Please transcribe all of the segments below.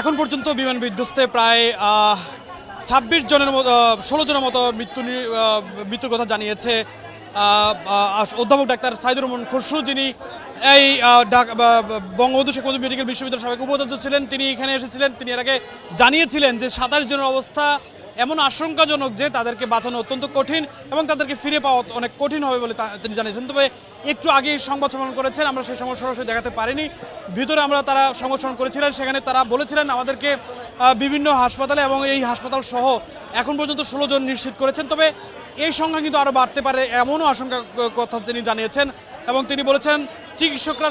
এখন পর্যন্ত বিমান বিধ্বস্তে প্রায় ২৬ জনের মতো ১৬ জনের মতো মৃত্যুর কথা জানিয়েছে অধ্যাপক ডাক্তার সাইদুর রহমান খসরু, যিনি এই বঙ্গবন্ধু শেখ মুজিব মেডিকেল বিশ্ববিদ্যালয়ের সাবেক উপাচার্য ছিলেন। তিনি এখানে এসেছিলেন। তিনি এর আগে জানিয়েছিলেন যে ২৭ জনের অবস্থা এমন আশঙ্কাজনক যে তাদেরকে বাঁচানো অত্যন্ত কঠিন এবং তাদেরকে ফিরে পাওয়া অনেক কঠিন হবে বলে তিনি জানিয়েছেন। তবে একটু আগে সংবাদ সম্মেলন করেছেন, আমরা সেই সময় সরাসরি দেখাতে পারিনি। ভিতরে আমরা তারা সংবাদ সম্মেলন করেছিলেন, সেখানে তারা বলেছিলেন আমাদেরকে বিভিন্ন হাসপাতালে এবং এই হাসপাতাল সহ এখন পর্যন্ত ১৬ জন নিশ্চিত করেছেন। তবে এই সংখ্যা কিন্তু আরও বাড়তে পারে এমনও আশঙ্কা কথা তিনি জানিয়েছেন এবং তিনি বলেছেন চিকিৎসকরা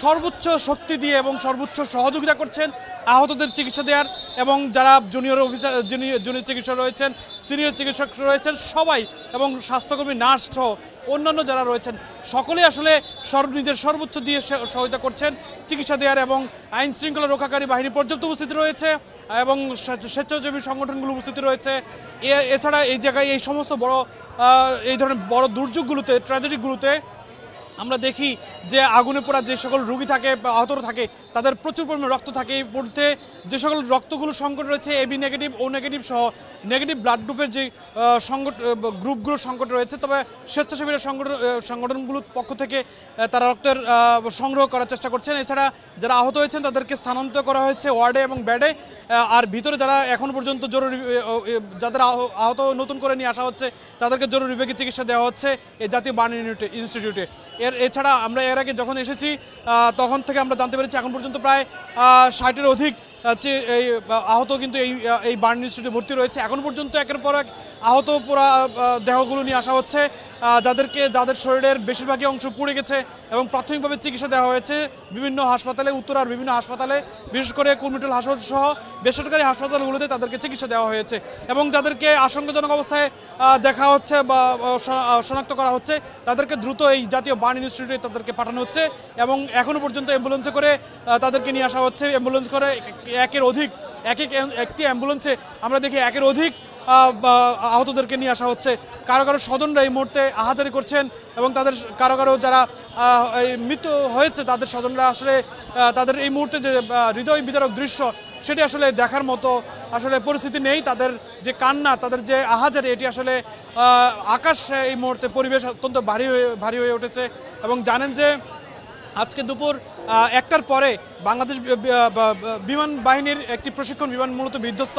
সর্বোচ্চ শক্তি দিয়ে এবং সর্বোচ্চ সহযোগিতা করছেন আহতদের চিকিৎসা দেওয়ার, এবং যারা জুনিয়র চিকিৎসক রয়েছেন, সিনিয়র চিকিৎসক রয়েছেন সবাই, এবং স্বাস্থ্যকর্মী, নার্স সহ অন্যান্য যারা রয়েছেন সকলেই আসলে নিজের সর্বোচ্চ দিয়ে সহায়তা করছেন চিকিৎসা দেওয়ার, এবং আইন শৃঙ্খলা রক্ষাকারী বাহিনী পর্যাপ্ত উপস্থিতি রয়েছে এবং স্বেচ্ছাসেবী সংগঠনগুলো উপস্থিতি রয়েছে। এছাড়া এই জায়গায় এই সমস্ত এই ধরনের বড় দুর্যোগগুলোতে, ট্র্যাজেডিগুলোতে আমরা দেখি যে আগুনে পোড়া যে সকল রোগী থাকে বা আহত থাকে তাদের প্রচুর পরিমাণে রক্ত থাকে। এই মুহূর্তে যে সকল রক্তগুলো সংকট রয়েছে, এবি নেগেটিভ, ও নেগেটিভ সহ নেগেটিভ ব্লাড গ্রুপের যে গ্রুপগুলো সংকট রয়েছে, তবে স্বেচ্ছাসেবীরা সংগঠনগুলোর পক্ষ থেকে তারা রক্তের সংগ্রহ করার চেষ্টা করছেন। এছাড়া যারা আহত হয়েছেন তাদেরকে স্থানান্তর করা হয়েছে ওয়ার্ডে এবং বেডে, আর ভিতরে যারা এখন পর্যন্ত জরুরি যাদের আহত নতুন করে নিয়ে আসা হচ্ছে তাদেরকে জরুরি বিভাগে চিকিৎসা দেওয়া হচ্ছে এই জাতীয় বার্ন ইনস্টিটিউটে। এছাড়া আমরা এর আগে যখন এসেছি তখন থেকে আমরা জানতে পেরেছি এখন পর্যন্ত প্রায় ৬০-এর অধিক এই আহত কিন্তু এই বার্ন ইনস্টিটিউটে ভর্তি রয়েছে। এখন পর্যন্ত একের পর এক আহত পুরা দেহগুলো নিয়ে আসা হচ্ছে, যাদের শরীরের বেশিরভাগই অংশ পুড়ে গেছে এবং প্রাথমিকভাবে চিকিৎসা দেওয়া হয়েছে বিভিন্ন হাসপাতালে, উত্তরার বিভিন্ন হাসপাতালে, বিশেষ করে কুর্মিটোল হাসপাতাল সহ বেসরকারি হাসপাতালগুলোতে তাদেরকে চিকিৎসা দেওয়া হয়েছে, এবং যাদেরকে আশঙ্কাজনক অবস্থায় দেখা হচ্ছে বা শনাক্ত করা হচ্ছে তাদেরকে দ্রুত এই জাতীয় বার্ন ইনস্টিটিউটে তাদেরকে পাঠানো হচ্ছে, এবং এখনও পর্যন্ত অ্যাম্বুলেন্সে করে তাদেরকে নিয়ে আসা হচ্ছে। অ্যাম্বুলেন্স করে একটি অ্যাম্বুলেন্সে আমরা দেখি একের অধিক আহতদেরকে নিয়ে আসা হচ্ছে। কারো কারো স্বজনরা এই মুহূর্তে আহাজারি করছেন এবং তাদের কারো যারা মৃত্যু হয়েছে তাদের স্বজনরা আসলে তাদের এই মুহূর্তে যে হৃদয় বিদারক দৃশ্য সেটি আসলে দেখার মতো আসলে পরিস্থিতি নেই। তাদের যে কান্না, তাদের যে আহাজারি, এটি আসলে আকাশ এই মুহূর্তে পরিবেশ অত্যন্ত ভারী হয়ে উঠেছে। এবং জানেন যে আজকে দুপুর ১টার পরে বাংলাদেশ বিমান বাহিনীর একটি প্রশিক্ষণ বিমান মূলত বিধ্বস্ত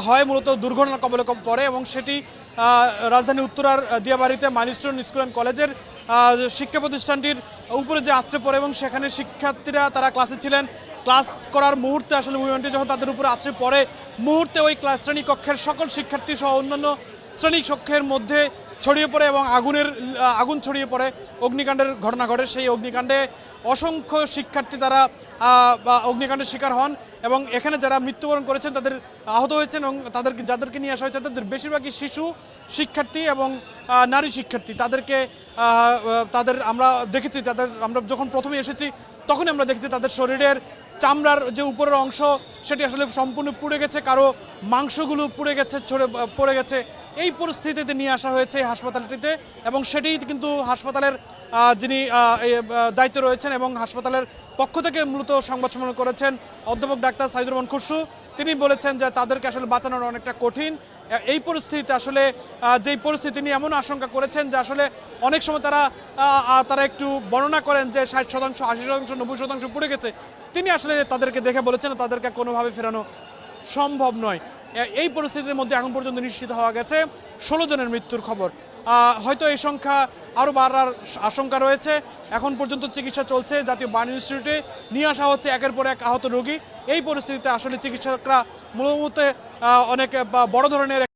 হয় মূলত দুর্ঘটনার কবলে পড়ে, এবং সেটি রাজধানী উত্তরার দিয়াবাড়িতে মাইলস্টোন স্কুল অ্যান্ড কলেজের শিক্ষা প্রতিষ্ঠানটির উপরে যে আছড়ে পড়ে, এবং সেখানে শিক্ষার্থীরা তারা ক্লাসে ছিলেন। ক্লাস করার মুহূর্তে আসলে বিমানটি যখন তাদের উপরে আছড়ে পড়ে মুহূর্তে ওই শ্রেণীকক্ষের সকল শিক্ষার্থী সহ অন্যান্য শ্রেণীকক্ষের মধ্যে ছড়িয়ে পড়ে এবং আগুন ছড়িয়ে পড়ে, অগ্নিকাণ্ডের ঘটনা ঘটে। সেই অগ্নিকাণ্ডে অসংখ্য শিক্ষার্থী তারা অগ্নিকাণ্ডের শিকার হন, এবং এখানে যারা মৃত্যুবরণ করেছেন তাদের আহত হয়েছেন, এবং যাদেরকে নিয়ে আসা হয়েছে তাদের বেশিরভাগই শিশু শিক্ষার্থী এবং নারী শিক্ষার্থী। আমরা দেখেছি আমরা যখন প্রথমে এসেছি তখনই আমরা দেখেছি তাদের শরীরের চামড়ার যে উপরের অংশ সেটি আসলে সম্পূর্ণ পুড়ে গেছে, কারো মাংসগুলো পুড়ে গেছে, পড়ে গেছে। এই পরিস্থিতিতে নিয়ে আসা হয়েছে এই হাসপাতালটিতে, এবং সেটি কিন্তু হাসপাতালের যিনি দায়িত্বে রয়েছেন এবং হাসপাতালের পক্ষ থেকে মূলত সংবাদ সম্মেলন করেছেন অধ্যাপক ডাক্তার সাইদুর রহমান খসরু। তিনি বলেছেন যে তাদেরকে আসলে বাঁচানোর অনেকটা কঠিন। এই পরিস্থিতিতে আসলে যেই পরিস্থিতি নিয়ে এমন আশঙ্কা করেছেন যে আসলে অনেক সময় তারা একটু বর্ণনা করেন যে 60%, 80%, 90% পুড়ে গেছে। তিনি আসলে তাদেরকে দেখে বলেছেন তাদেরকে কোনোভাবে ফেরানো সম্ভব নয়। এই পরিস্থিতির মধ্যে এখন পর্যন্ত নিশ্চিত হওয়া গেছে 16 জনের মৃত্যুর খবর। হয়তো এই সংখ্যা আরও বাড়ার আশঙ্কা রয়েছে। এখন পর্যন্ত চিকিৎসা চলছে, জাতীয় বার্ন ইনস্টিটিউটে নিয়ে আসা হচ্ছে একের পর এক আহত রোগী। এই পরিস্থিতিতে আসলে চিকিৎসকরা মূলত অনেক বড় ধরনের